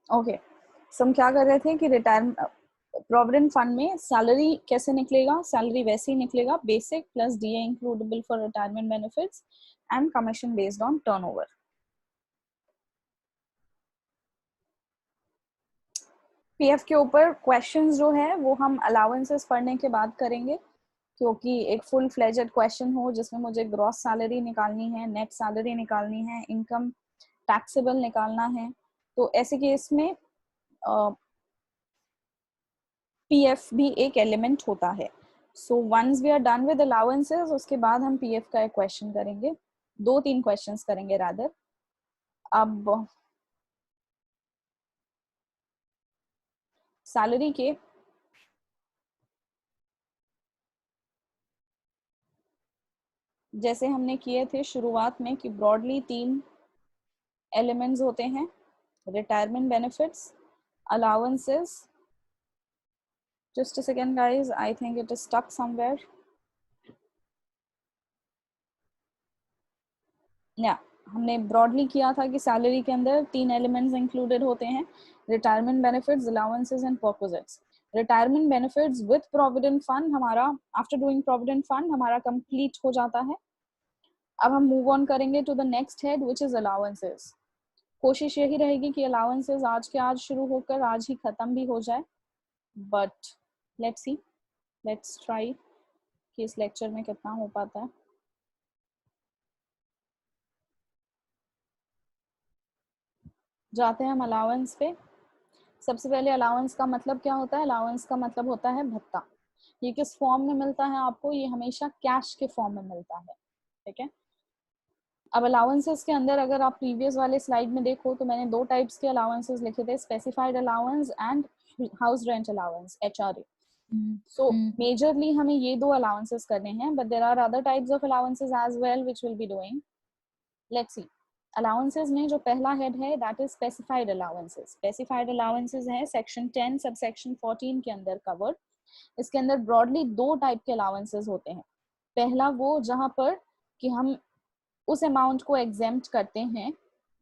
Okay, सो हम क्या कर रहे थे कि रिटायरमेंट प्रोविडेंट फंड में सैलरी कैसे निकलेगा, सैलरी वैसे ही निकलेगा, basic plus DA includable for retirement benefits and commission based on turnover. PF के ऊपर क्वेश्चंस जो है वो हम अलाउंसेस पढ़ने के बाद करेंगे, क्योंकि एक फुल फ्लेजेड क्वेश्चन हो जिसमें मुझे ग्रॉस सैलरी निकालनी है, नेट सैलरी निकालनी है, इनकम टैक्सेबल निकालना है, तो ऐसे केस में पीएफ भी एक एलिमेंट होता है। So once we are done with allowances, उसके बाद हम पीएफ का एक क्वेश्चन करेंगे, 2-3 क्वेश्चंस करेंगे रादर। अब सैलरी के जैसे हमने किए थे शुरुआत में कि ब्रॉडली 3 एलिमेंट्स होते हैं, retirement benefits, allowances. Just a second guys, I think it is stuck somewhere. या हमने ब्रॉडली किया था कि सैलरी के अंदर 3 एलिमेंट्स इंक्लूडेड होते हैं, retirement benefits, allowances and perquisites. Retirement benefits with provident fund हमारा आफ्टर डूइंग प्रोविडेंट फंड हमारा कंप्लीट हो जाता है। अब हम मूव ऑन करेंगे to the next head which is allowances. कोशिश यही रहेगी कि अलाउंसेस आज के आज शुरू होकर आज ही खत्म भी हो जाए, but let's see, let's try कि इस लेक्चर में कितना हो पाता है। जाते हैं हम अलाउंस पे। सबसे पहले अलाउंस का मतलब क्या होता है? अलाउंस का मतलब होता है भत्ता। ये किस फॉर्म में मिलता है आपको? ये हमेशा कैश के फॉर्म में मिलता है, ठीक है। अब अलाउंसेस के अंदर अगर आप प्रीवियस वाले स्लाइड में देखो तो मैंने 2 टाइप्स के अलाउंसेस लिखे थे, specified allowance and house rent allowance, HRA। So majorly हमें ये 2 अलाउंसेस करने हैं, but there are other types of allowances as well which will be doing. Let's see, allowances में जो पहला हेड है that is specified allowances. Specified allowances है सेक्शन 10 सब सेक्शन 14 के अंदर कवर्ड। इसके अंदर ब्रॉडली 2 टाइप के अलाउंसेस होते हैं। पहला वो जहां पर कि हम उस अमाउंट को एग्जेम्प्ट करते हैं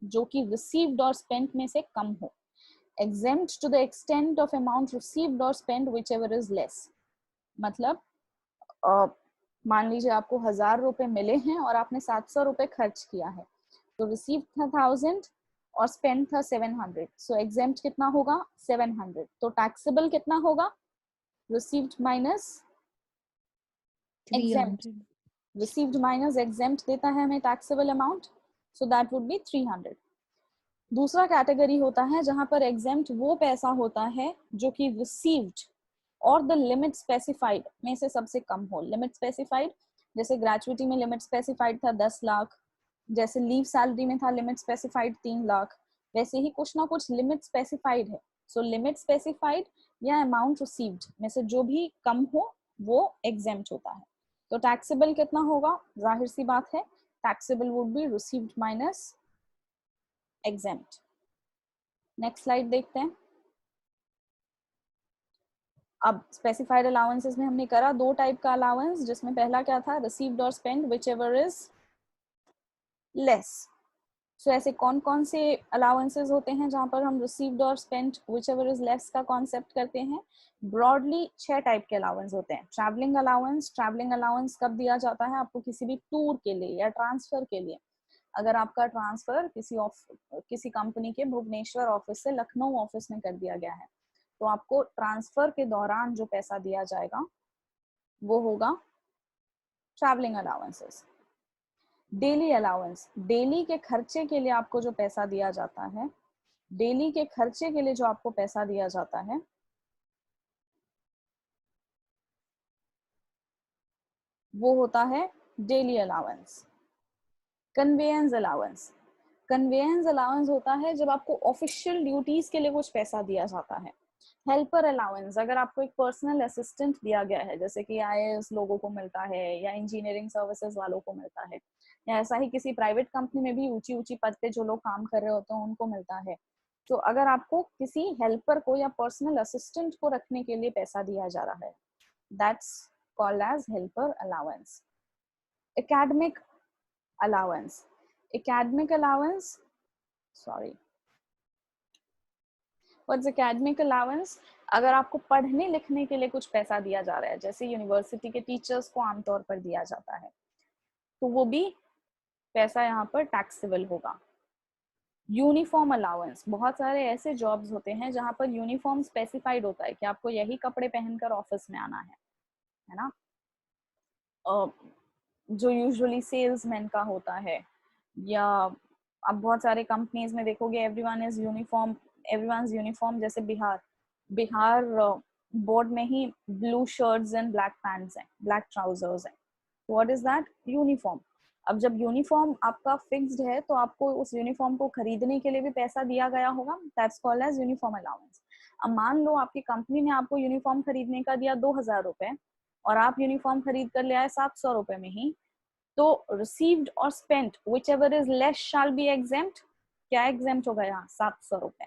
जो कि रिसीव्ड और स्पेंट में से कम हो। Exempt to the extent of amount received और spent whichever is less. मतलब मान लीजिए आपको 1000 रुपए मिले हैं और आपने 700 रुपए खर्च किया है, तो रिसीव था 1000 और स्पेंड था 700, सो एग्जेम्प्ट कितना होगा? 700। तो टैक्सेबल कितना होगा? Received minus exempt. 300। Received minus exempt देता है हमें taxable amount, so that would be 300। दूसरा कैटेगरी होता है जहां पर एग्जेम्प्ट वो पैसा होता है जो कि रिसीव्ड और द लिमिट स्पेसिफाइड में से सबसे कम हो। लिमिट स्पेसिफाइड जैसे ग्रेचुइटी में लिमिट स्पेसिफाइड था 10 लाख, जैसे लीव सैलरी में था लिमिट स्पेसिफाइड 3 लाख, वैसे ही कुछ ना कुछ लिमिट स्पेसिफाइड है। सो लिमिट स्पेसिफाइड या अमाउंट रिसीव्ड में से जो भी कम हो वो एग्जेम्प्ट होता है। तो टैक्सेबल कितना होगा? जाहिर सी बात है, taxable would be received minus exempt. Next slide देखते हैं। अब स्पेसिफाइड अलाउंसेस में हमने करा 2 टाइप का अलाउंस, जिसमें पहला क्या था? रिसीव्ड और spend whichever is less. So ऐसे कौन कौन से अलाउंसेस होते हैं जहां पर हम रिसीव्ड और spend whichever is less का कॉन्सेप्ट करते हैं? ब्रॉडली 6 टाइप के अलाउंस होते हैं। ट्रैवलिंग अलाउंस, ट्रैवलिंग अलाउंस कब दिया जाता है? आपको किसी भी टूर के लिए या ट्रांसफर के लिए। अगर आपका ट्रांसफर किसी कंपनी के भुवनेश्वर ऑफिस से लखनऊ ऑफिस में कर दिया गया है, तो आपको ट्रांसफर के दौरान जो पैसा दिया जाएगा वो होगा travelling allowances. Daily allowance, daily के खर्चे के लिए आपको जो पैसा दिया जाता है, डेली के खर्चे के लिए जो आपको पैसा दिया जाता है वो होता है daily allowance. Conveyance allowance, conveyance allowance होता है जब आपको ऑफिशियल ड्यूटीज के लिए कुछ पैसा दिया जाता है। हेल्पर अलाउंस, अगर आपको एक पर्सनल असिस्टेंट दिया गया है, जैसे कि IAS लोगों को मिलता है या इंजीनियरिंग सर्विसेज वालों को मिलता है, या ऐसा ही किसी प्राइवेट कंपनी में भी ऊंची ऊंची पद पे जो लोग काम कर रहे होते हैं उनको मिलता है। तो अगर आपको किसी हेल्पर को या पर्सनल असिस्टेंट को रखने के लिए पैसा दिया जा रहा है, that's called as helper allowance. Academic allowance, academic allowance, sorry, what's academic allowance? अगर आपको पढ़ने लिखने के लिए कुछ पैसा दिया जा रहा है, जैसे यूनिवर्सिटी के टीचर्स को आमतौर पर दिया जाता है, तो वो भी पैसा यहाँ पर टैक्सेबल होगा। यूनिफॉर्म अलाउंस, बहुत सारे ऐसे जॉब्स होते हैं जहाँ पर यूनिफॉर्म स्पेसिफाइड होता है कि आपको यही कपड़े पहनकर ऑफिस में आना है ना। जो यूजुअली सेल्समैन का होता है, या आप बहुत सारे कंपनीज में देखोगे everyone is uniform, everyone is uniform. जैसे बिहार बोर्ड में ही blue shirts and black pants हैं, ब्लैक ट्राउजर्स हैं। What is that? यूनिफॉर्म। अब जब यूनिफॉर्म आपका फिक्स्ड है तो आपको उस यूनिफॉर्म को खरीदने के लिए भी पैसा दिया गया होगा, that's called as uniform allowance. अब मान लो आपकी कंपनी ने आपको यूनिफॉर्म खरीदने का दिया 2000 रुपए और आप यूनिफॉर्म खरीद कर ले आए 700 रुपए में ही, तो रिसीव्ड और spent whichever is less shell be exempt. क्या एग्जेम्प्ट होगा यहाँ? 700 रुपए।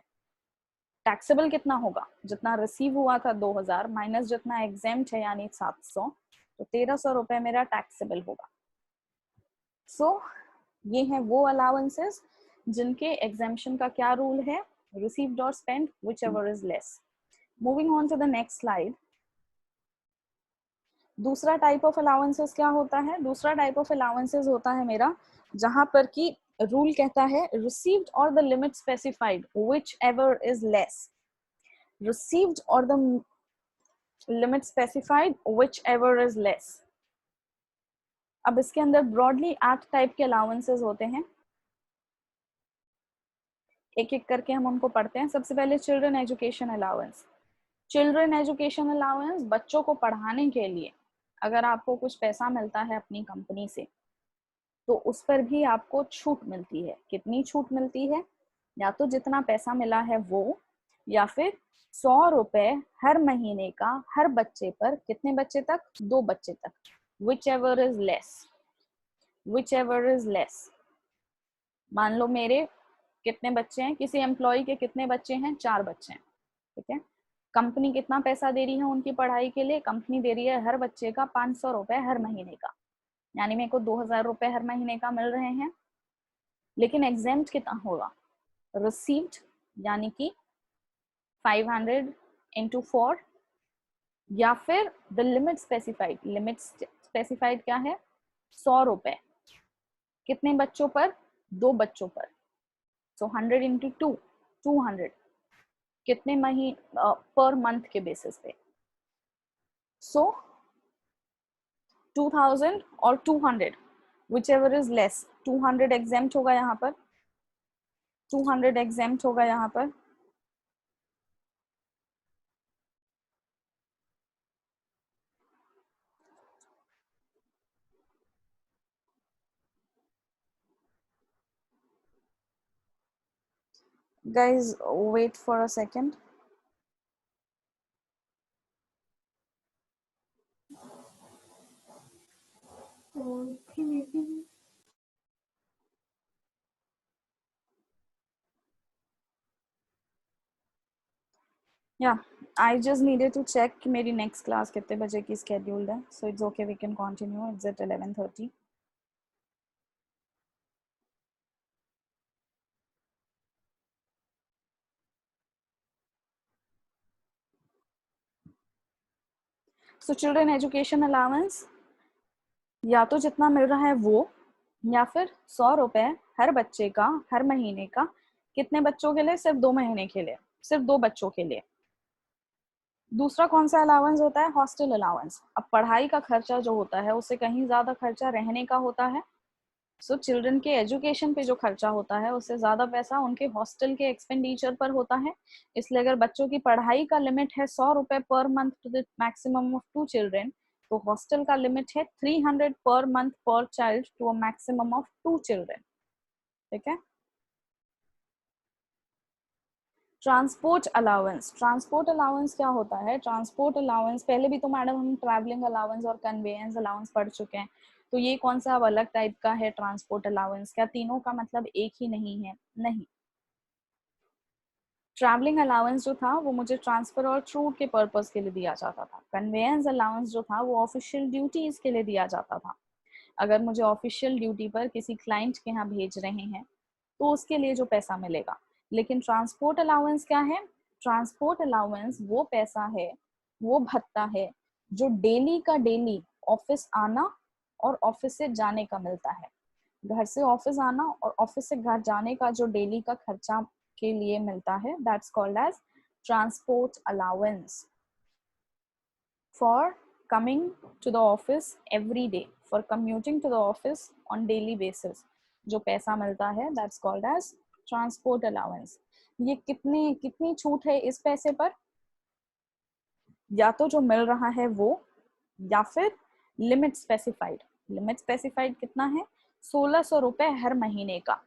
टैक्सेबल कितना होगा? जितना रिसीव हुआ था 2000 माइनस जितना एग्जेम्प्ट है यानी 700, तो 1300 रुपए मेरा टैक्सेबल होगा। सो ये है वो अलाउंसेस जिनके एग्जेम्पशन का क्या रूल है? रिसीव्ड और spent whichever is less. Moving on to the next slide. दूसरा टाइप ऑफ अलाउंसेस क्या होता है? दूसरा टाइप ऑफ अलाउंसेस होता है मेरा जहां पर कि रूल कहता है रिसीव्ड और the limit specified whichever is less. Received और the limit specified whichever is less. अब इसके अंदर ब्रॉडली 8 टाइप के अलाउंसेस होते हैं, एक एक करके हम उनको पढ़ते हैं। सबसे पहले children education allowance. Children education allowance, बच्चों को पढ़ाने के लिए अगर आपको कुछ पैसा मिलता है अपनी कंपनी से तो उस पर भी आपको छूट मिलती है। कितनी छूट मिलती है? या तो जितना पैसा मिला है वो, या फिर 100 रुपए हर महीने का हर बच्चे पर। कितने बच्चे तक? 2 बच्चे तक। Which ever is less, which ever is less. मान लो मेरे कितने बच्चे हैं, किसी एम्प्लॉय के कितने बच्चे हैं? 4 बच्चे हैं, ठीक है। कंपनी कितना पैसा दे रही है उनकी पढ़ाई के लिए? कंपनी दे रही है हर बच्चे का 500 रुपए हर महीने का, यानी मेरे को 2000 रुपए हर महीने का मिल रहे हैं। लेकिन एग्जेम्प्ट कितना होगा? रिसीव्ड यानी कि 500 इंटू 4, या फिर the limit specified. Limit specified क्या है? 100 रुपए। कितने बच्चों पर? 2 बच्चों पर। सो 100 इंटू 2, 200। कितने महीने? पर मंथ के बेसिस पे। सो 2000 और 200 which ever is less. 200 exempt होगा यहाँ पर, 200 एग्जेम्प्ट होगा यहाँ पर। Guys, wait for a second. Yeah, I just needed to check कि मेरी next class कितने बजे की scheduled है. So it's okay, we can continue. It's at 11:30. So children education allowance, या तो जितना मिल रहा है वो, या फिर 100 रुपए हर बच्चे का हर महीने का। कितने बच्चों के लिए? सिर्फ 2 महीने के लिए, सिर्फ 2 बच्चों के लिए। दूसरा कौन सा अलाउंस होता है? Hostel allowance. अब पढ़ाई का खर्चा जो होता है उससे कहीं ज्यादा खर्चा रहने का होता है। सो चिल्ड्रन के एजुकेशन पे जो खर्चा होता है उससे ज्यादा पैसा उनके हॉस्टल के एक्सपेंडिचर पर होता है। इसलिए अगर बच्चों की पढ़ाई का लिमिट है 100 रुपए per month to the maximum of 2 children, तो हॉस्टल का लिमिट है 300 per month per child to a maximum of 2 children, ठीक है। Transport allowance. ट्रांसपोर्ट अलाउंस क्या होता है? ट्रांसपोर्ट अलाउंस पहले भी तो मैडम हम ट्रैवलिंग अलाउंस और कन्वेयंस अलाउंस पढ़ चुके हैं, तो ये कौन सा अब अलग टाइप का है ट्रांसपोर्ट अलाउंस? क्या तीनों का मतलब एक ही नहीं है? नहीं। ट्रैवलिंग अलाउंस जो था वो मुझे ट्रांसफर और छूट के पर्पस के लिए दिया जाता था। कन्वेयंस अलाउंस जो था वो ऑफिशियल ड्यूटीज के लिए दिया जाता था। अगर मुझे ऑफिशियल ड्यूटी पर किसी क्लाइंट के यहाँ भेज रहे हैं तो उसके लिए जो पैसा मिलेगा। लेकिन ट्रांसपोर्ट अलाउंस क्या है? ट्रांसपोर्ट अलाउंस वो पैसा है, वो भत्ता है जो डेली का डेली ऑफिस आना और ऑफिस से जाने का मिलता है। घर से ऑफिस आना और ऑफिस से घर जाने का जो डेली का खर्चा के लिए मिलता है, that's called as transport allowance. For coming to the office every day, for commuting to the office on daily basis, जो पैसा मिलता है that's called as transport allowance। ये कितनी छूट है इस पैसे पर? या तो जो मिल रहा है वो, या फिर लिमिट स्पेसिफाइड। लिमिट स्पेसिफाइड कितना है? 1600 रुपए हर महीने का,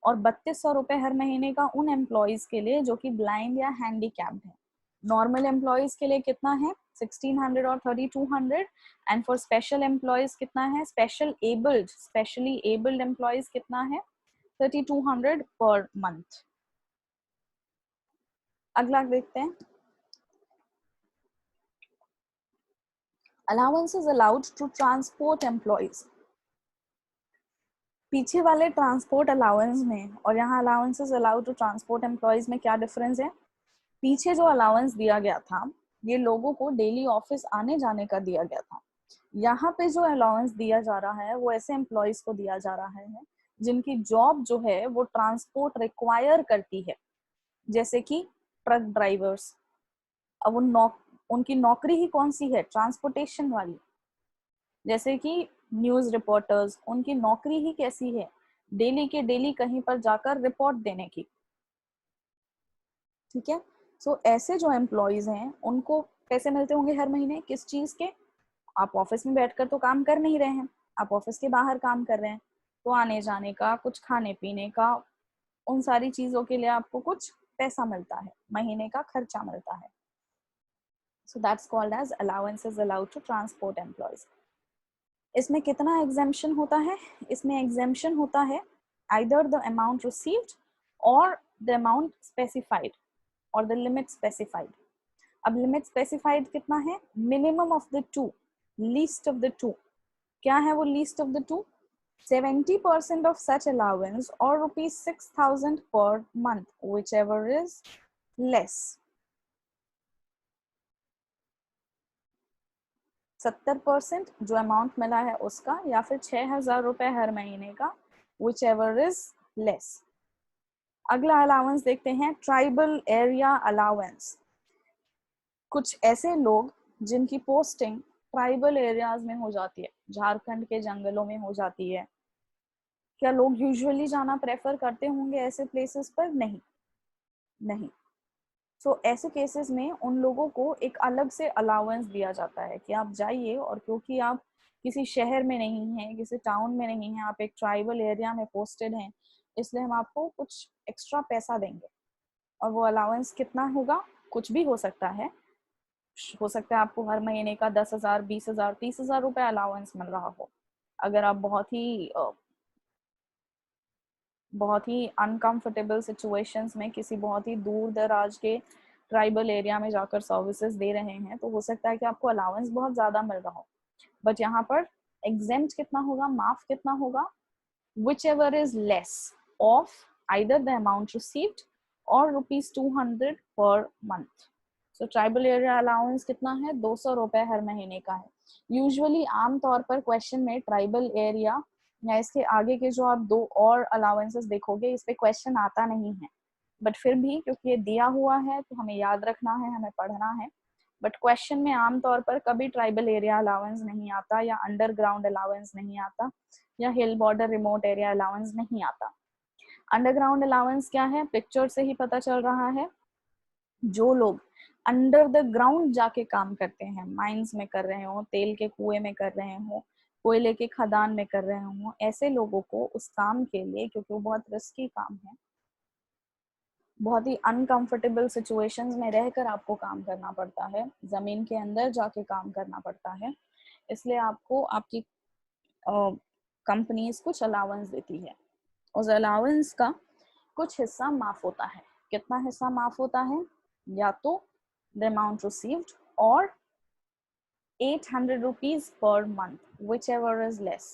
और 3200 रुपए हर महीने का उन एम्प्लॉयज के लिए जो कि ब्लाइंड या हैंडीकैप्ड है। नॉर्मल एम्प्लॉयज के लिए कितना है? 1600 और 3200। एंड फॉर स्पेशल एम्प्लॉयज कितना है? स्पेशली एबल्ड एम्प्लॉयज कितना है? 3200 पर मंथ। अगला देखते हैं, allowances allowed to transport employees। पीछे वाले ट्रांसपोर्ट अलाउंस में और यहाँ allowances allowed to transport employees में क्या डिफरेंस है? पीछे जो अलाउंस दिया गया था ये लोगों को डेली ऑफिस आने जाने का दिया गया था। यहाँ पे जो अलाउंस दिया जा रहा है वो ऐसे एम्प्लॉयज को दिया जा रहा है जिनकी जॉब जो है वो ट्रांसपोर्ट रिक्वायर करती है, जैसे कि ट्रक ड्राइवर्स। अब उनकी नौकरी ही कौन सी है? ट्रांसपोर्टेशन वाली। जैसे कि न्यूज रिपोर्टर्स, उनकी नौकरी ही कैसी है? डेली के डेली कहीं पर जाकर रिपोर्ट देने की। ठीक है, सो ऐसे जो एम्प्लॉयज हैं उनको पैसे मिलते होंगे हर महीने, किस चीज के? आप ऑफिस में बैठकर तो काम कर नहीं रहे हैं, आप ऑफिस के बाहर काम कर रहे हैं, तो आने जाने का, कुछ खाने पीने का, उन सारी चीजों के लिए आपको कुछ पैसा मिलता है, महीने का खर्चा मिलता है। So that's called as allowances allowed to transport employees. इसमें कितना एग्जेम्पशन होता है? इसमें एग्जेम्पशन होता है either the amount received or the amount specified or the limit specified। अब लिमिट स्पेसिफाइड कितना है? Minimum of the two, least of the two. क्या है वो least of the two? 70% of such allowance or rupees 6000 per month, whichever is less। 70% जो amount मिला है उसका, या फिर 6000 रुपए हर महीने का, whichever is less। अगला अलाउंस देखते हैं, ट्राइबल एरिया अलाउंस। कुछ ऐसे लोग जिनकी पोस्टिंग ट्राइबल एरियाज में हो जाती है, झारखंड के जंगलों में हो जाती है। क्या लोग यूजुअली जाना प्रेफर करते होंगे ऐसे प्लेसेस पर? नहीं, नहीं। सो ऐसे केसेस में उन लोगों को एक अलग से अलाउंस दिया जाता है कि आप जाइए, और क्योंकि आप किसी शहर में नहीं हैं, किसी टाउन में नहीं हैं, आप एक ट्राइबल एरिया में पोस्टेड हैं, इसलिए हम आपको कुछ एक्स्ट्रा पैसा देंगे। और वो अलाउंस कितना होगा? कुछ भी हो सकता है। हो सकता है आपको हर महीने का 10,000, 20,000, 30,000 रुपए अलाउंस मिल रहा हो। अगर आप बहुत ही अनकंफर्टेबल सिचुएशंस में किसी बहुत ही दूर दराज के ट्राइबल एरिया में जाकर सर्विसेज दे रहे हैं, तो हो सकता है कि आपको अलाउंस बहुत ज़्यादा मिल रहा हो। बट यहाँ पर एग्जेम्प्ट कितना होगा, माफ कितना होगा? whichever is less of either the amount received or rupees 200 per month। So tribal area allowance कितना है? 200 रुपए हर महीने का है। यूजुअली आमतौर पर क्वेश्चन में ट्राइबल एरिया या इसके आगे के जो आप दो और अलाउंसेस देखोगे, इस पे क्वेश्चन आता नहीं है, बट फिर भी क्योंकि ये दिया हुआ है तो हमें याद रखना है, हमें पढ़ना है। बट क्वेश्चन में आमतौर पर कभी ट्राइबल एरिया अलाउंस नहीं आता, या अंडरग्राउंड अलाउंस नहीं आता, या हिल बॉर्डर रिमोट एरिया अलाउंस नहीं आता। अंडरग्राउंड अलाउंस क्या है? पिक्चर से ही पता चल रहा है। जो लोग अंडर द ग्राउंड जाके काम करते हैं, माइंस में कर रहे हो, तेल के कुएं में कर रहे हो, कोयले के खदान में कर रहे हो, ऐसे लोगों को उस काम के लिए, क्योंकि वो बहुत रिस्की काम है, बहुत ही अनकंफर्टेबल सिचुएशंस में रहकर आपको काम करना पड़ता है, जमीन के अंदर जाके काम करना पड़ता है, इसलिए आपको आपकी कंपनीज कुछ अलाउंस देती है। उस अलाउंस का कुछ हिस्सा माफ होता है। कितना हिस्सा माफ होता है? या तो द अमाउंट रिसीव्ड और 800 rupees per month, whichever is less।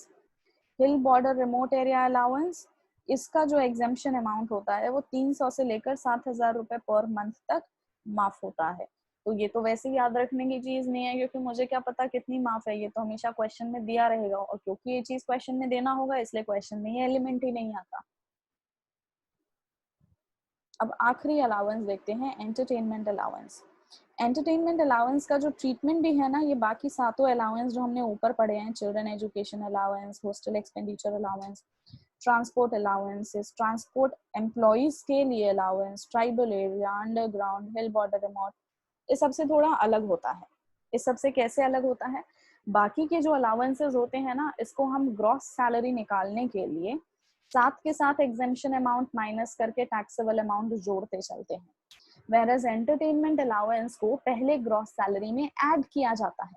Hill border remote area allowance, इसका जो एग्जेम्पशन अमाउंट होता है वो 300 से लेकर 7,000 रुपए पर मंथ तक माफ होता है। तो ये तो वैसे ही याद रखने की चीज नहीं है, क्योंकि मुझे क्या पता कितनी माफ है, ये तो हमेशा क्वेश्चन में दिया रहेगा, और क्योंकि ये चीज क्वेश्चन में देना होगा इसलिए क्वेश्चन में ये एलिमेंट ही नहीं आता। अब आखिरी अलाउंस देखते हैं, एंटरटेनमेंट अलाउंस। एंटरटेनमेंट अलाउंस का जो ट्रीटमेंट भी है ना, ये बाकी सातों अलाउंस जो हमने ऊपर पढ़े हैं, children education allowance, hostel expenditure allowance, transport allowances, transport employees के लिए अलाउंस, ट्राइबल एरिया, अंडरग्राउंड, हिल बॉर्डर रिमोट, इस सबसे थोड़ा अलग होता है। इस सबसे कैसे अलग होता है? बाकी के जो अलाउंसेस होते हैं ना, इसको हम ग्रॉस सैलरी निकालने के लिए साथ के साथ एग्जेम्पशन अमाउंट माइनस करके टैक्सेबल अमाउंट जोड़ते चलते हैं। वेरएज एंटरटेनमेंट अलाउंस को पहले ग्रॉस सैलरी में ऐड किया जाता है,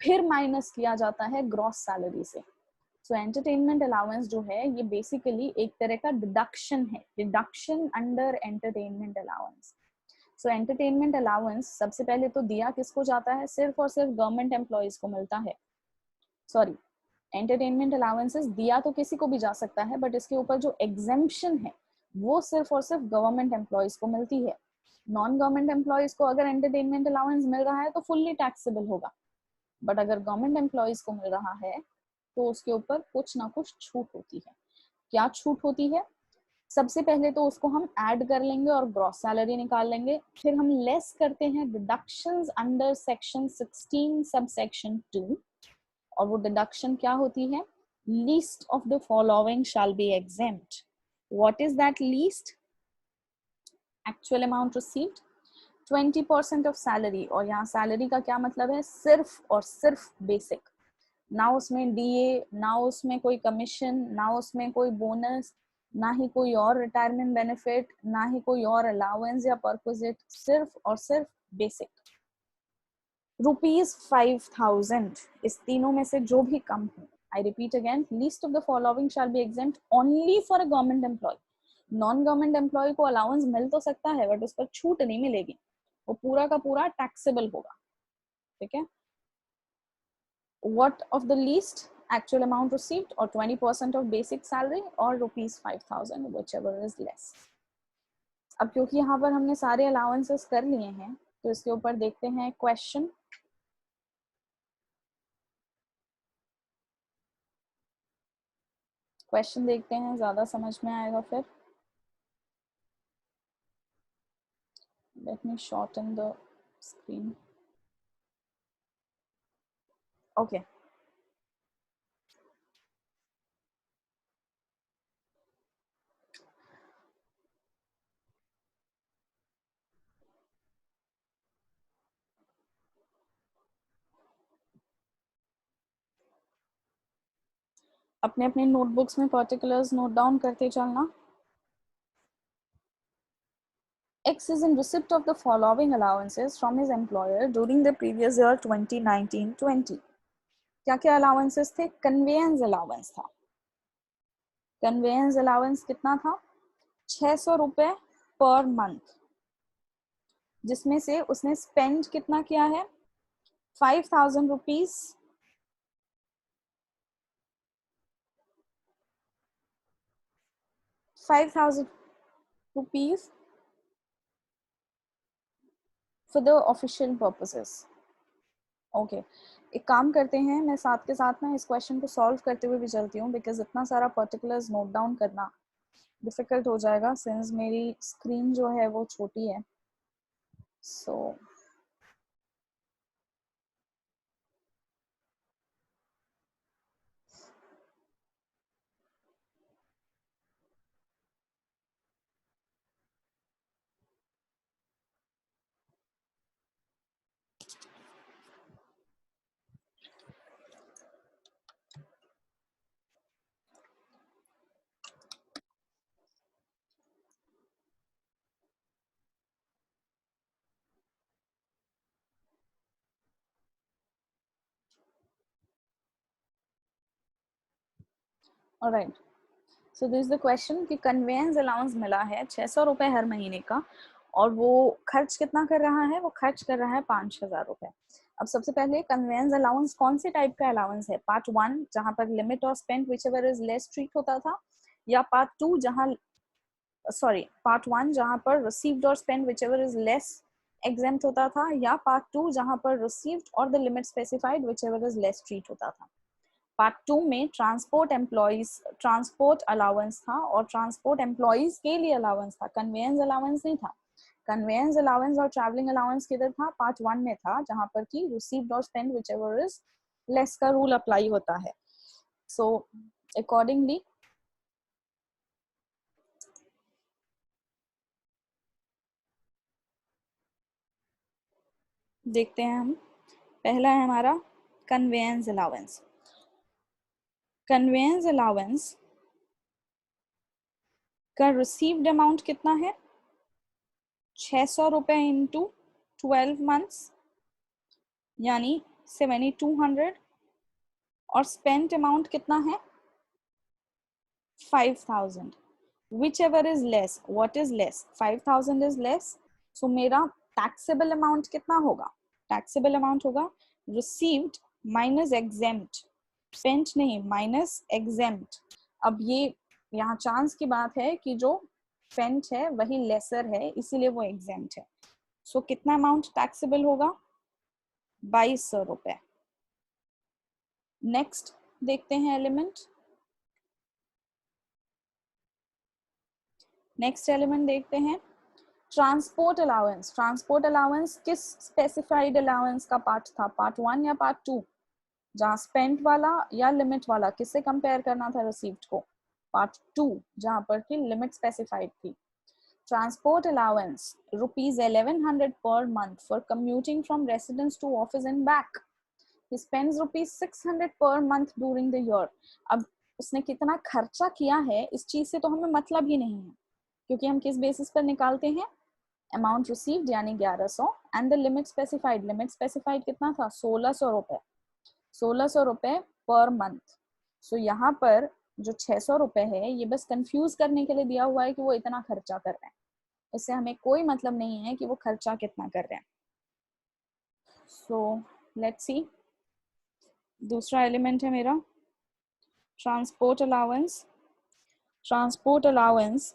फिर माइनस किया जाता है ग्रॉस सैलरी से। सो एंटरटेनमेंट अलाउंस जो है ये बेसिकली एक तरह का डिडक्शन है, डिडक्शन अंडर एंटरटेनमेंट अलाउंस। सो एंटरटेनमेंट अलाउंस सबसे पहले तो दिया किसको जाता है? सिर्फ और सिर्फ गवर्नमेंट एम्प्लॉयज को मिलता है। सॉरी, एंटरटेनमेंट अलाउंसेस दिया तो किसी को भी जा सकता है, बट इसके ऊपर जो एग्जेम्पशन है वो सिर्फ और सिर्फ गवर्नमेंट एम्प्लॉयज को मिलती है। नॉन गवर्नमेंट एम्प्लॉयज को अगर एंटरटेनमेंट अलाउंस मिल रहा है तो फुल्ली टैक्सेबल होगा, बट अगर गवर्नमेंट एम्प्लॉयज को मिल रहा है तो उसके ऊपर कुछ ना कुछ छूट होती है। क्या छूट होती है? सबसे पहले तो उसको हम ऐड कर लेंगे और ग्रॉस सैलरी निकाल लेंगे, फिर हम लेस करते हैं deductions under section 16 sub section 2, और वो डिडक्शन क्या होती है? Least of the following shall be exempt. What is that least? Actual amount received, 20% of salary, और यहाँ सैलरी का क्या मतलब है? सिर्फ और सिर्फ बेसिक, ना उसमें डीए, ना उसमें कोई कमीशन, ना उसमें कोई बोनस, ना ही कोई और रिटायरमेंट बेनिफिट, ना ही कोई और अलाउंस या परक्विजिट, सिर्फ और सिर्फ बेसिक। ₹5,000, इस तीनों में से जो भी कम हो। I repeat again, least of the following shall be exempt only for a government employee. Non government employee को अलाउंस मिल तो सकता है, बट उस पर छूट नहीं मिलेगी, वो पूरा का पूरा टैक्सेबल होगा। ठीक है? What of the least? Actual amount received, or 20% of basic salary, or ₹5,000, whichever is less. अब क्योंकि यहाँ पर हमने सारे अलाउंसेस कर लिए हैं, तो इसके ऊपर देखते हैं क्वेश्चन। क्वेश्चन देखते हैं, ज्यादा समझ में आएगा फिर। Let me shorten the screen. Okay. अपने अपने नोटबुक्स में पर्टिकुलर्स नोट डाउन करते चलना। X is in receipt of the following allowances from his employer during the previous year 2019-20. क्या क्या अलाउंसेस थे? कन्वेयंस अलाउंस था। कन्वेयंस अलाउंस कितना था? 600 रुपए पर मंथ, जिसमें से उसने स्पेंड कितना किया है? 5,000 rupees, 5,000 rupees for the official purposes. Okay, एक काम करते हैं, मैं साथ के साथ ना इस क्वेश्चन को सॉल्व करते हुए भी चलती हूँ, बिकॉज इतना सारा पर्टिकुलर्स नोट डाउन करना डिफिकल्ट हो जाएगा, सिंस मेरी स्क्रीन जो है वो छोटी है। So alright, so this the question कि कन्वेयंस अलाउंस मिला है 600 रुपए हर महीने का, और वो खर्च कितना कर रहा है? वो खर्च कर रहा है 5,000 रुपए। अब सबसे पहले कन्वेयंस अलाउंस कौन से टाइप का अलाउंस है? पार्ट 1 जहां पर लिमिट और spend whichever is less treat होता था, या पार्ट 2 जहां सॉरी पार्ट 1 जहां पर रिसीव्ड और spend whichever is less exempt होता था, या पार्ट 2 जहां पर रिसीव्ड और the limit specified whichever is less treat होता था। पार्ट 2 में ट्रांसपोर्ट एम्प्लॉइज ट्रांसपोर्ट अलाउंस था और ट्रांसपोर्ट एम्प्लॉइज के लिए अलाउंस था, कन्वेयंस अलाउंस नहीं था। कन्वेयंस अलाउंस और ट्रैवलिंग अलाउंस किधर था? पार्ट 1 में था, जहां पर कि रिसीव्ड और spend whichever is less का रूल अप्लाई होता है। सो अकॉर्डिंगली देखते हैं हम, पहला है हमारा कन्वेयंस अलाउंस। कन्वेयंस अलाउंस का रिसीव्ड अमाउंट कितना है? 600 रुपए इंटू 12 मंथ्स यानी 7200, और स्पेंट अमाउंट कितना है? 5000। Whichever is less, what is less? 5000 is less, so मेरा टैक्सेबल अमाउंट कितना होगा? टैक्सेबल अमाउंट होगा रिसीव्ड माइनस एग्जेम्प्ट, स्पेंट नहीं, माइनस एग्जेम्प्ट। अब ये यहाँ चांस की बात है कि जो स्पेंट है वही लेसर है, इसीलिए वो एग्जेम्प्ट है। सो कितना अमाउंट टैक्सेबल होगा? 2200 रुपए। नेक्स्ट देखते हैं एलिमेंट। नेक्स्ट एलिमेंट देखते हैं ट्रांसपोर्ट अलाउंस। ट्रांसपोर्ट अलाउंस किस स्पेसिफाइड अलाउंस का पार्ट था? पार्ट 1 या पार्ट 2? जहां स्पेंट वाला या लिमिट वाला, किससे कंपेयर करना था रिसीव्ड को? पार्ट 2 जहां पर की लिमिट स्पेसिफाइड थी। Transport allowance ₹1100 per month for commuting from residence to office and back. He spends ₹600 per month during the year. अब उसने कितना खर्चा किया है इस चीज से तो हमें मतलब ही नहीं है, क्योंकि हम किस बेसिस पर निकालते हैं? अमाउंट रिसीव्ड यानी 1100 and the limit specified. Limit specified कितना था? 1600 रुपए। 1600 रुपए पर मंथ। सो यहाँ पर जो 600 रुपए है ये बस कंफ्यूज करने के लिए दिया हुआ है कि वो इतना खर्चा कर रहे हैं, इससे हमें कोई मतलब नहीं है कि वो खर्चा कितना कर रहे हैं। सो लेट्स सी, दूसरा एलिमेंट है मेरा ट्रांसपोर्ट अलाउंस। ट्रांसपोर्ट अलाउंस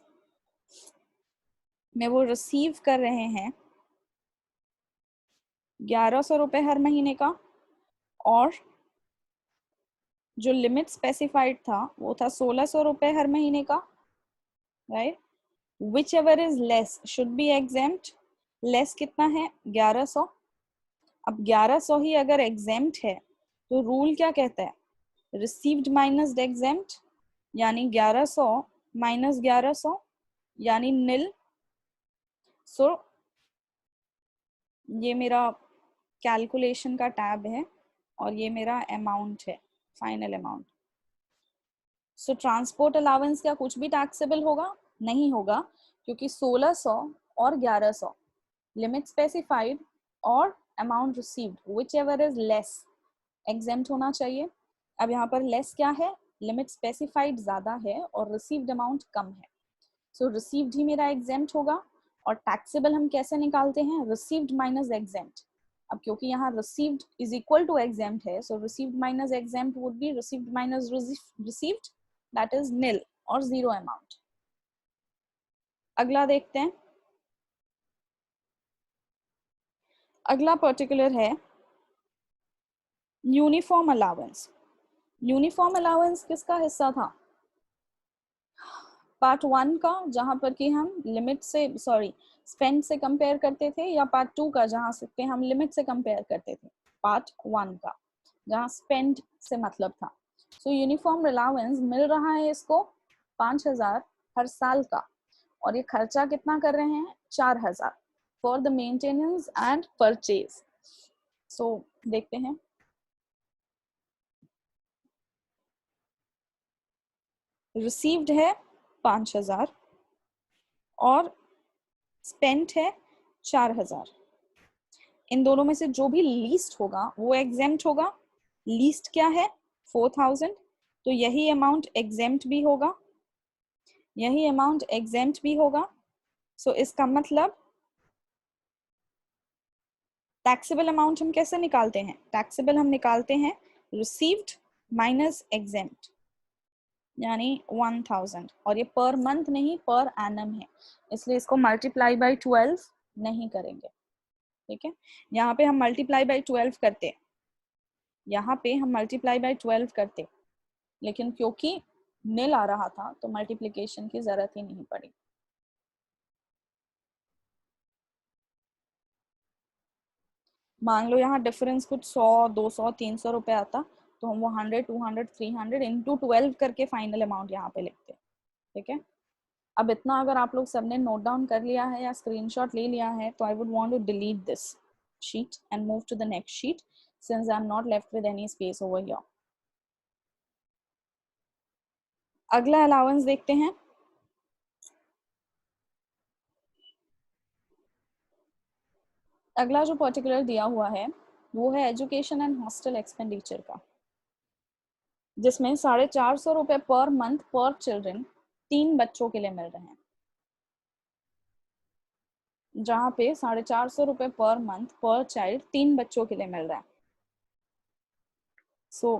में वो रिसीव कर रहे हैं 1100 रुपए हर महीने का, और जो लिमिट स्पेसिफाइड था वो था 1600 रुपए हर महीने का, right? Which ever is less should be exempt. Less कितना है? 1100। अब 1100 ही अगर एग्जेम्प्ट है तो रूल क्या कहता है? रिसीव्ड माइनस एग्जेम्प्ट, यानी 1100 माइनस 1100 यानी नील। सो ये मेरा कैलकुलेशन का टैब है और ये मेरा अमाउंट है, फाइनल अमाउंट। सो ट्रांसपोर्ट अलाउंस क्या कुछ भी टैक्सेबल होगा? नहीं होगा, क्योंकि 1600 और 1100 लिमिट स्पेसिफाइड और amount received which ever is less exempt होना चाहिए। अब यहाँ पर लेस क्या है? लिमिट स्पेसिफाइड ज्यादा है और रिसीव्ड अमाउंट कम है, सो रिसीव्ड ही मेरा एग्जेम्प्ट होगा। और टैक्सेबल हम कैसे निकालते हैं? Received minus exempt. अब क्योंकि यहाँ received is equal to exempt है, so received minus exempt would be received minus received, that is nil और जीरो अमाउंट। अगला देखते हैं। अगला पर्टिकुलर है यूनिफॉर्म अलाउंस। यूनिफॉर्म अलाउंस किसका हिस्सा था? पार्ट 1 का, जहां पर कि हम लिमिट से सॉरी स्पेंड से कंपेयर करते थे, या पार्ट 2 का जहां से हम लिमिट से कंपेयर करते थे? पार्ट 1 का, जहां स्पेंड से मतलब था। सो यूनिफॉर्म अलाउंस मिल रहा है इसको 5000 हर साल का, और ये खर्चा कितना कर रहे हैं? 4000 for the maintenance and purchase. So देखते हैं, रिसीव्ड है 5000 और स्पेंट है 4000। इन दोनों में से जो भी लीस्ट होगा वो एग्जेम्प्ट होगा। लीस्ट क्या है? 4000, तो यही अमाउंट एग्जेम्प्ट भी होगा, यही अमाउंट एग्जेम्प्ट भी होगा। सो इसका मतलब टैक्सेबल अमाउंट हम कैसे निकालते हैं? टैक्सेबल हम निकालते हैं रिसीव्ड माइनस एग्जेम्प्ट। यानी 1000, और ये पर मंथ नहीं पर एनम है, इसलिए इसको मल्टीप्लाई बाई 12 नहीं करेंगे। ठीक है, यहाँ पे हम मल्टीप्लाई बाई 12 करते, यहाँ पे हम मल्टीप्लाई बाई 12 करते, लेकिन क्योंकि निल आ रहा था तो मल्टीप्लिकेशन की जरूरत ही नहीं पड़ी। मान लो यहाँ डिफरेंस कुछ 100, 200, 300 रुपए आता, तो हम वो 100, 200, 300 इंटू 12 करके फाइनल अमाउंट यहाँ पे लिखते। ठीक है, अब इतना अगर आप लोग सबने नोट डाउन कर लिया है या स्क्रीनशॉट ले लिया है, तो I would want to delete this sheet and move to the next sheet since I am not left with any space over here. अगला अलाउंस देखते हैं। अगला जो पर्टिकुलर दिया हुआ है वो है एजुकेशन एंड हॉस्टल एक्सपेंडिचर का, जिसमें 450 रुपए पर मंथ पर चिल्ड्रन 3 बच्चों के लिए मिल रहे हैं, जहां पे 450 रुपए पर मंथ पर चाइल्ड 3 बच्चों के लिए मिल रहा है। So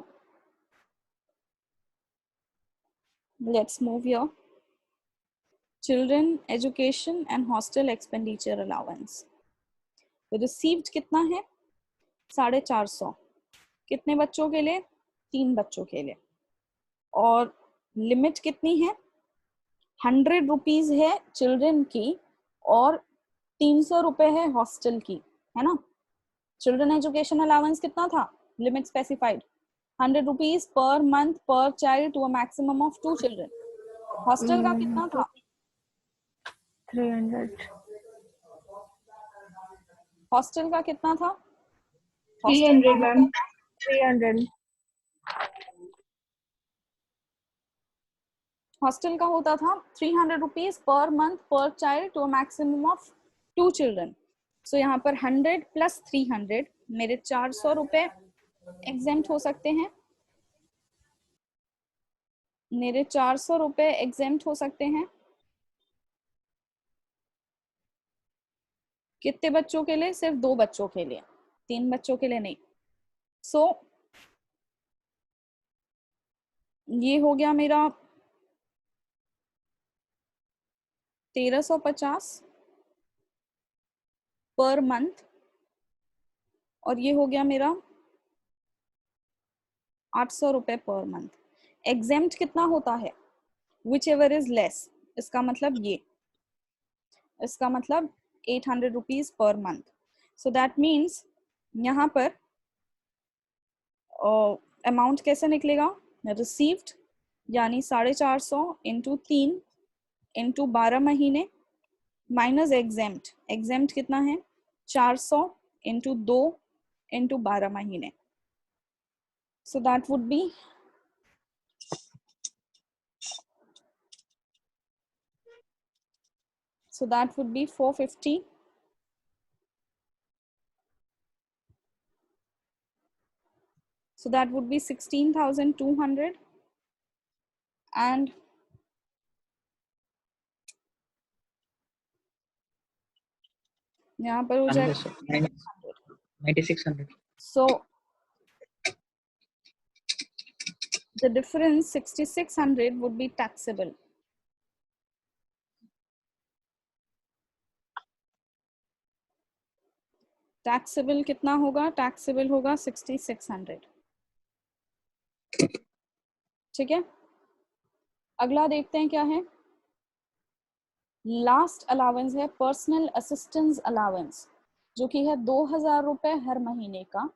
let's move here. Children education and hostel expenditure allowance received कितना है? 450। कितने बच्चों के लिए? 3 बच्चों के लिए। और लिमिट कितनी है? 100 रुपीज है चिल्ड्रन की और 300 रुपए है हॉस्टल की, है ना। चिल्ड्रन एजुकेशन अलाउंस कितना था? Limit specified 100 rupees per month per child to a maximum of 2 children. Hostel का कितना था? 300। हॉस्टल का कितना था? 300 मैम, 300। हॉस्टल का होता था 300 rupees per month per child to a maximum of 2 children. So यहाँ पर 100 प्लस 300 मेरे 400 रुपए एग्जेम्प्ट हो सकते हैं, मेरे 400 रुपए एग्जेम्प्ट हो सकते हैं। कितने बच्चों के लिए? सिर्फ 2 बच्चों के लिए, 3 बच्चों के लिए नहीं। सो ये हो गया मेरा 1350 पर मंथ, और ये हो गया मेरा 800 रुपए पर मंथ। एग्जेम्प्ट कितना होता है? विच एवर इज लेस, इसका मतलब ये, इसका मतलब 800 rupees per month. So that means यहाँ पर अमाउंट कैसे निकलेगा? रिसीव्ड यानी 450 इंटू 3 इंटू 12 महीने माइनस एग्जेम्प्ट, एग्जेम्प्ट कितना है? 400 इंटू 2 इंटू 12 महीने। सो that would be so that would be 450 so that would be 16,200 and यहाँ पर हो जाएगा 9600। so the difference 6600 would be taxable। Taxable कितना होगा? टैक्सेबल होगा 6600। ठीक है, अगला देखते हैं क्या है। लास्ट अलाउंस है पर्सनल असिस्टेंस अलाउंस, जो कि है 2000 रुपए हर महीने का,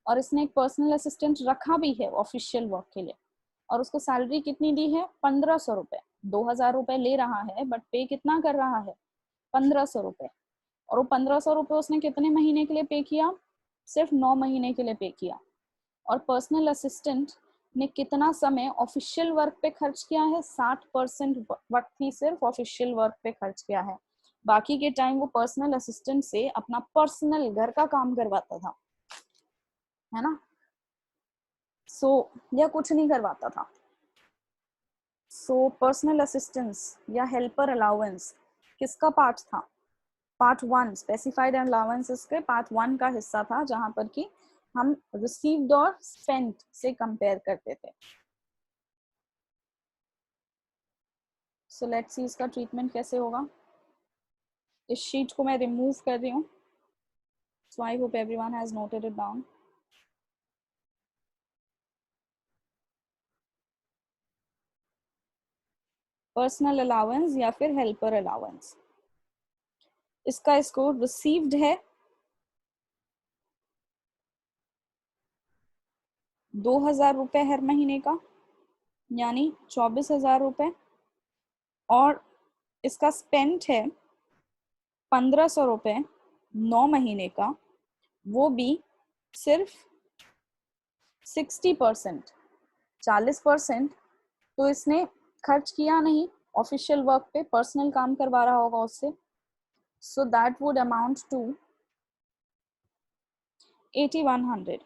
और इसने एक पर्सनल असिस्टेंट रखा भी है ऑफिशियल वर्क के लिए, और उसको सैलरी कितनी दी है? 1500 रुपए। 2000 रुपए ले रहा है बट पे कितना कर रहा है? 1500 रुपए। और वो 1500 रुपए उसने कितने महीने के लिए पे किया? सिर्फ 9 महीने के लिए पे किया। और पर्सनल असिस्टेंट ने कितना समय ऑफिशियल वर्क पे खर्च किया है? 60% वक्त ही सिर्फ ऑफिशियल वर्क पे खर्च किया है, बाकी के टाइम वो पर्सनल असिस्टेंट से अपना पर्सनल घर का काम करवाता था, है ना। सो यह कुछ नहीं करवाता था। सो पर्सनल असिस्टेंस या हेल्पर अलाउंस किसका पार्ट था? पार्ट 1 स्पेसिफाइड अलाउंसेस के पार्ट 1 का हिस्सा था, जहां पर कि हम रिसीव्ड और स्पेंट से कंपेयर करते थे। सो लेट्स सी इसका ट्रीटमेंट कैसे होगा। इस शीट को मैं रिमूव कर रही हूँ। So I hope everyone has noted it down. Personal allowance या फिर हेल्पर अलाउंस, इसका स्कोर रिसीव्ड है 2,000 रुपए हर महीने का, यानी 24,000 रुपए, और इसका स्पेंट है 1,500 रुपए 9 महीने का, वो भी सिर्फ 60%। 40% तो इसने खर्च किया नहीं, ऑफिशियल वर्क पे पर्सनल काम करवा रहा होगा उससे। So that would amount to 8,100।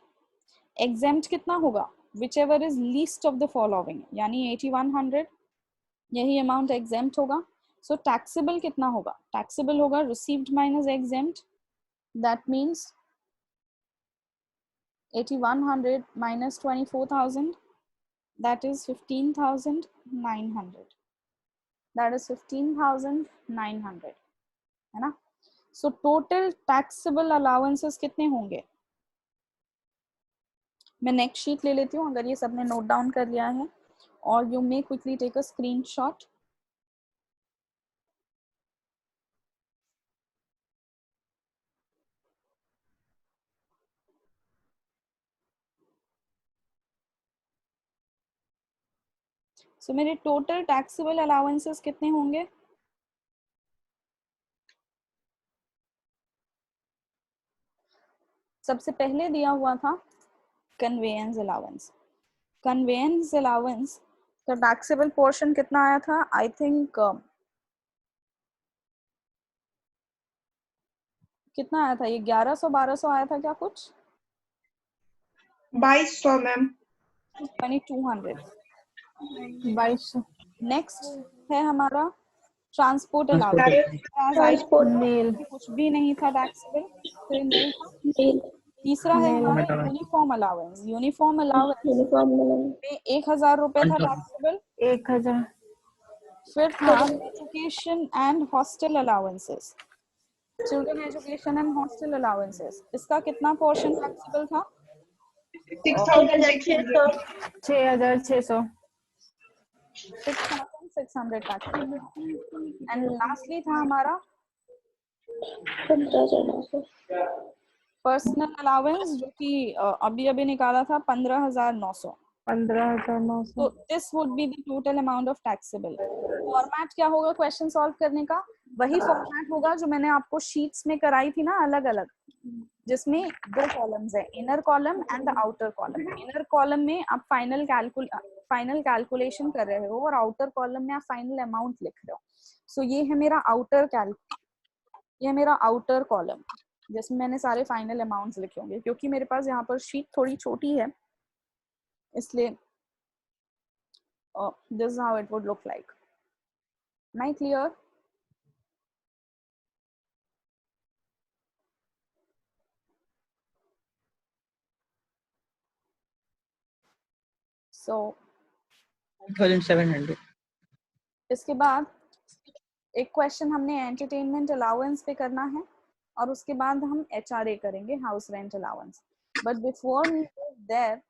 Exempt कितना होगा? Whichever is least of the following, यानी 8,100, यही अमाउंट एग्जेम्प्ट होगा। सो टैक्सेबल कितना होगा? टैक्सेबल होगा received minus exempt, that means 8,100 minus 24,000, that is 15,900, that is 15,900, है ना। सो टोटल टैक्सेबल अलाउंसेस कितने होंगे? मैं नेक्स्ट शीट ले लेती हूँ अगर ये सबने नोट डाउन कर लिया है, और you may quickly take a screenshot. So मेरे टोटल टैक्सेबल अलाउंसेस कितने होंगे? सबसे पहले दिया हुआ था कन्वेयंस अलाउंस। कन्वेयंस अलाउंस का टैक्सेबल पोर्शन कितना आया था? आई थिंक कितना आया था ये? 1,100 1,200 आया था क्या कुछ? 2,200 मैम। 2,200। 2,200। नेक्स्ट है हमारा ट्रांसपोर्ट ट्रांसपोर्ट मेल कुछ भी नहीं था टैक्सेबल, तो ये मेल था। तीसरा है हमारा यूनिफॉर्म अलाउंस। यूनिफॉर्म अलाउंस में 1,000 रुपए था टैक्सेबल। 1,000। फिर था education and hostel allowances, children education and hostel allowances, इसका कितना पोर्शन टैक्सेबल था? 6,600। 6,600। 6,600 टैक्सेबल। एंड लास्टली था हमारा 15,900। पर्सनल अलाउंस, जो कि अभी अभी निकाला था 15,900। 15,900। तो this would be the total amount of taxable. Format क्या होगा क्वेश्चन सॉल्व करने का? वही फॉर्मेट होगा जो मैंने आपको शीट्स में कराई थी ना, अलग अलग, जिसमें 2 कॉलम्स है, inner column and the outer column. Inner column में आप फाइनल कैलकुलेशन कर रहे हो, और आउटर कॉलम में आप फाइनल अमाउंट लिख रहे हो। सो ये है मेरा आउटर कॉलम, जिसमें मैंने सारे फाइनल अमाउंट्स लिखे होंगे। क्योंकि मेरे पास यहाँ पर शीट थोड़ी छोटी है, इसलिए this is how it would look like. Am I clear? So 2,700। इसके बाद एक क्वेश्चन हमने एंटरटेनमेंट अलाउंस पे करना है, और उसके बाद हम HRA करेंगे, house rent allowance. But before we go there,